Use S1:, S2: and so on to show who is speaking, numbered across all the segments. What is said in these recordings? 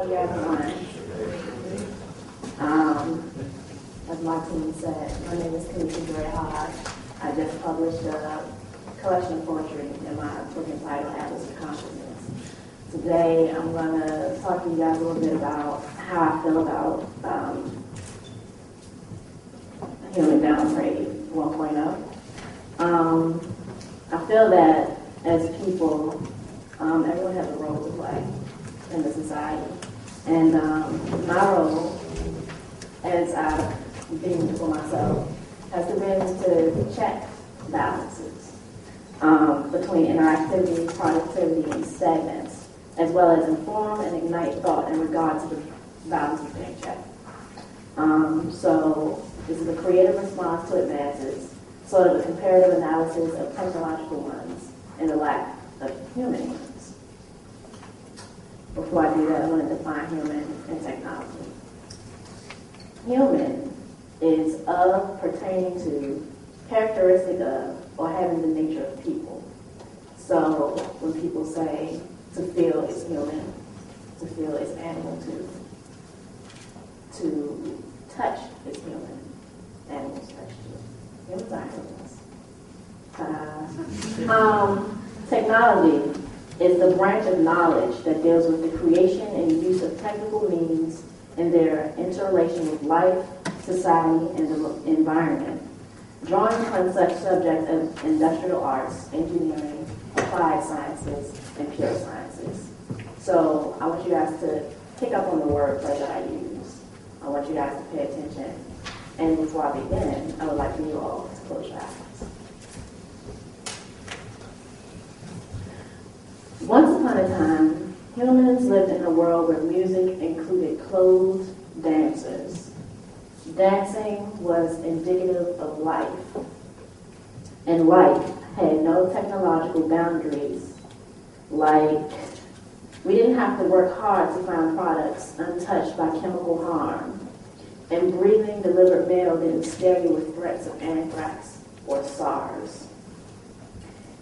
S1: you everyone. As Martine said, my name is Kameisha Jerae Hodge. I just published a collection of poetry in my book entitled Atlas of Consciousness. Today I'm going to talk to you guys a little bit about how I feel about human downgrade 1.0. I feel that as people, everyone has a role to play in the society. And my role, as I've been for myself, has been to check balances between interactivity, productivity, and stagnance, as well as inform and ignite thought in regard to the balances being checked. So this is a creative response to advances, sort of a comparative analysis of technological ones and the lack of human ones. Before I do that, I want to define human and technology. Human is of, pertaining to, characteristic of, or having the nature of people. So when people say to feel is human, to feel is animal, to touch is human, animals touch too. Humans are animals. Technology is the branch of knowledge that deals with the creation and use of technical means and their interrelation with life, society, and the environment, drawing upon such subjects as industrial arts, engineering, applied sciences, and pure sciences. So I want you guys to pick up on the wordplay that I use. I want you guys to pay attention. And before I begin, I would like for you all to close your eyes. Once upon a time, humans lived in a world where music included clothed dancers. Dancing was indicative of life, and life had no technological boundaries. Like, we didn't have to work hard to find products untouched by chemical harm, and breathing delivered mail didn't scare you with threats of anthrax or SARS.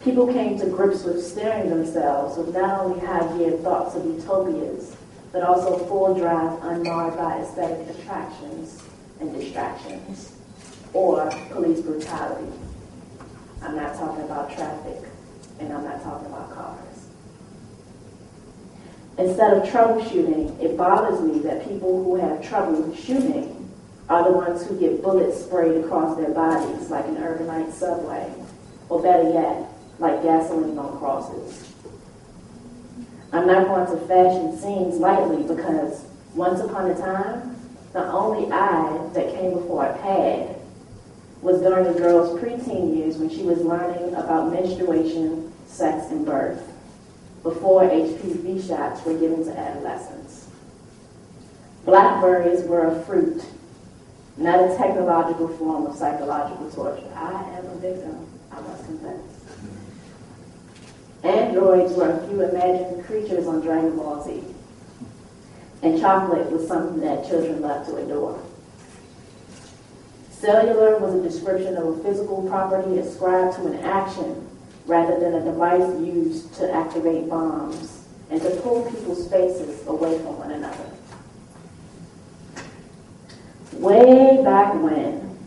S1: People came to grips with steering themselves with not only high-geared thoughts of utopias, but also full drive unmarred by aesthetic attractions and distractions, or police brutality. I'm not talking about traffic, and I'm not talking about cars. Instead of troubleshooting, it bothers me that people who have trouble shooting are the ones who get bullets sprayed across their bodies like an urbanite subway, or better yet, like gasoline on crosses. I'm not going to fashion scenes lightly because once upon a time, the only I that came before a pad was during a girl's preteen years when she was learning about menstruation, sex, and birth, before HPV shots were given to adolescents. Blackberries were a fruit, not a technological form of psychological torture. I am a victim, I must confess. Androids were a few imagined creatures on Dragon Ball Z. And chocolate was something that children loved to adore. Cellular was a description of a physical property ascribed to an action rather than a device used to activate bombs and to pull people's faces away from one another. Way back when,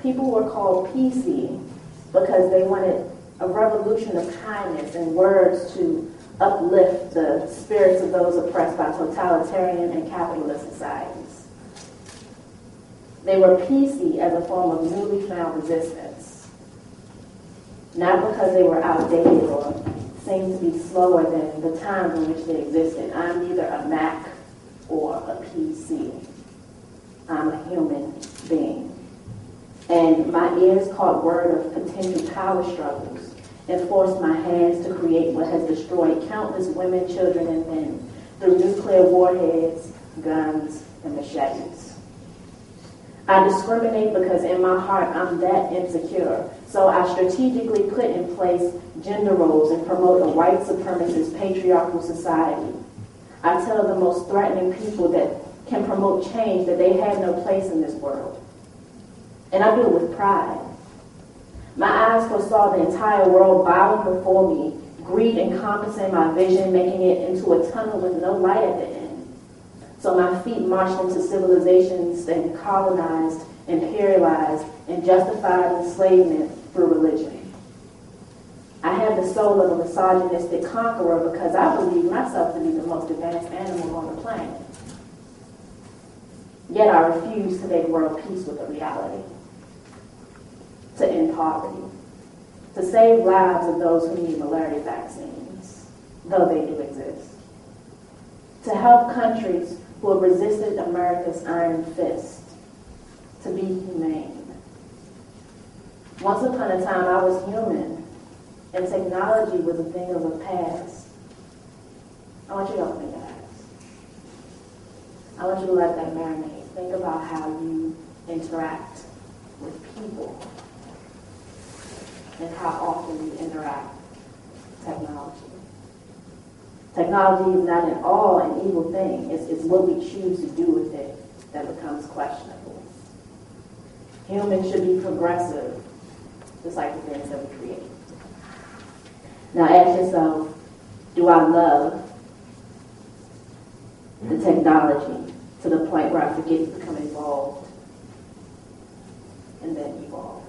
S1: people were called PC because they wanted a revolution of kindness and words to uplift the spirits of those oppressed by totalitarian and capitalist societies. They were PC as a form of newly found resistance, not because they were outdated or seemed to be slower than the times in which they existed. I'm neither a Mac or a PC. I'm a human being. And my ears caught word of potential power struggles and forced my hands to create what has destroyed countless women, children, and men through nuclear warheads, guns, and machetes. I discriminate because in my heart I'm that insecure, so I strategically put in place gender roles and promote a white supremacist patriarchal society. I tell the most threatening people that can promote change that they have no place in this world. And I do it with pride. My eyes foresaw the entire world bowing before me, greed encompassing my vision, making it into a tunnel with no light at the end. So my feet marched into civilizations that colonized, imperialized, and justified enslavement through religion. I have the soul of a misogynistic conqueror because I believe myself to be the most advanced animal on the planet. Yet I refuse to make world peace with the reality, to end poverty, to save lives of those who need malaria vaccines, though they do exist, to help countries who have resisted America's iron fist, to be humane. Once upon a time, I was human, and technology was a thing of the past. I want you to open your eyes. I want you to let that marinate. Think about how you interact with people and how often you interact with technology. Technology is not at all an evil thing. It's what we choose to do with it that becomes questionable. Humans should be progressive, just like the things that we create. Now ask yourself, do I love the technology to the point where I forget to become involved and then evolve?